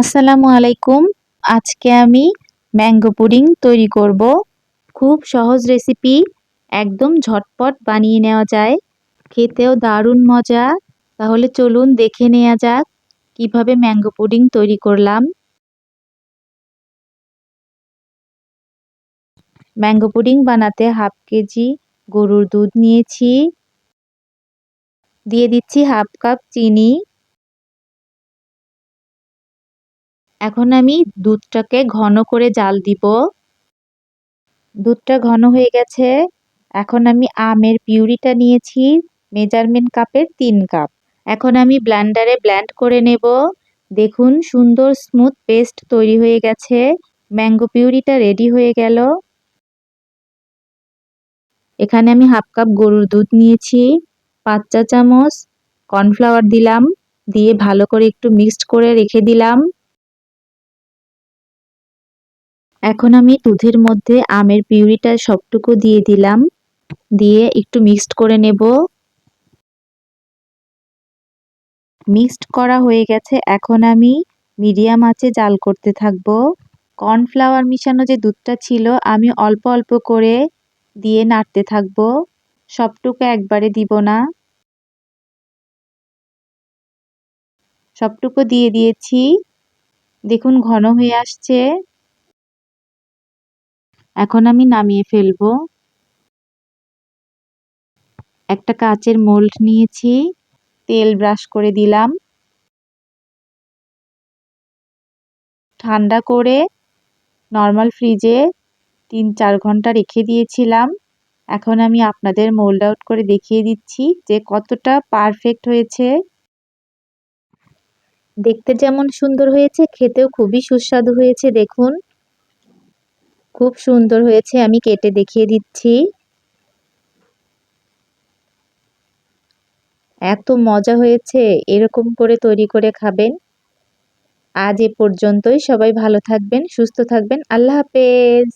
আসসালামু আলাইকুম। আজকে আমি ম্যাঙ্গো পুডিং তৈরি করব। খুব সহজ রেসিপি, একদম ঝটপট বানিয়ে নেওয়া যায়। খেতেও দারুণ মজা। তাহলে চলুন দেখে নেওয়া যাক কিভাবে ম্যাঙ্গো পুডিং তৈরি করলাম। ম্যাঙ্গো পুডিং বানাতে হাফ কেজি গরুর দুধ নিয়েছি। দিয়ে দিচ্ছি হাফ কাপ চিনি। এখন আমি দুধটাকে ঘন করে জাল দিব। দুধটা ঘন হয়ে গেছে। এখন আমি আমের পিউরিটা নিয়েছি মেজারমেন্ট কাপের 3 কাপ। এখন আমি ব্লেন্ডারে ব্লেন্ড করে নেব। দেখুন সুন্দর স্মুথ পেস্ট তৈরি হয়ে গেছে। ম্যাঙ্গো পিউরিটা রেডি হয়ে গেল। এখানে আমি হাফ কাপ গরুর দুধ নিয়েছি। 5 চা চামচ কর্নফ্লাওয়ার দিলাম। দিয়ে ভালো করে একটু মিক্সড করে রেখে দিলাম। এখন আমি দুধের মধ্যে আমের পিউরিটা সবটুকু দিয়ে দিলাম। দিয়ে একটু মিক্সড করে নেব। মিক্সড করা হয়ে গেছে। এখন আমি মিডিয়াম আঁচে জাল করতে থাকবো। কর্নফ্লাওয়ার মিশানো যে দুধটা ছিল আমি অল্প অল্প করে দিয়ে নাড়তে থাকবো। সবটুকু একবারে দিব না। সবটুকু দিয়ে দিয়েছি। দেখুন ঘন হয়ে আসছে। এখন আমি নামিয়ে ফেলবো। একটা কাচের মোল্ড নিয়েছি। তেল ব্রাশ করে দিলাম। ঠান্ডা করে নরমাল ফ্রিজে 3-4 ঘন্টা রেখে দিয়েছিলাম। এখন আমি আপনাদের মোল্ড আউট করে দেখিয়ে দিচ্ছি যে কতটা পারফেক্ট হয়েছে। দেখতে যেমন সুন্দর হয়েছে, খেতেও খুবই সুস্বাদু হয়েছে। দেখুন খুব সুন্দর হয়েছে। আমি কেটে দেখিয়ে দিচ্ছি। এত মজা হয়েছে, এরকম করে তৈরি করে খাবেন। আজ এ পর্যন্তই। সবাই ভালো থাকবেন, সুস্থ থাকবেন। আল্লাহ হাফেজ।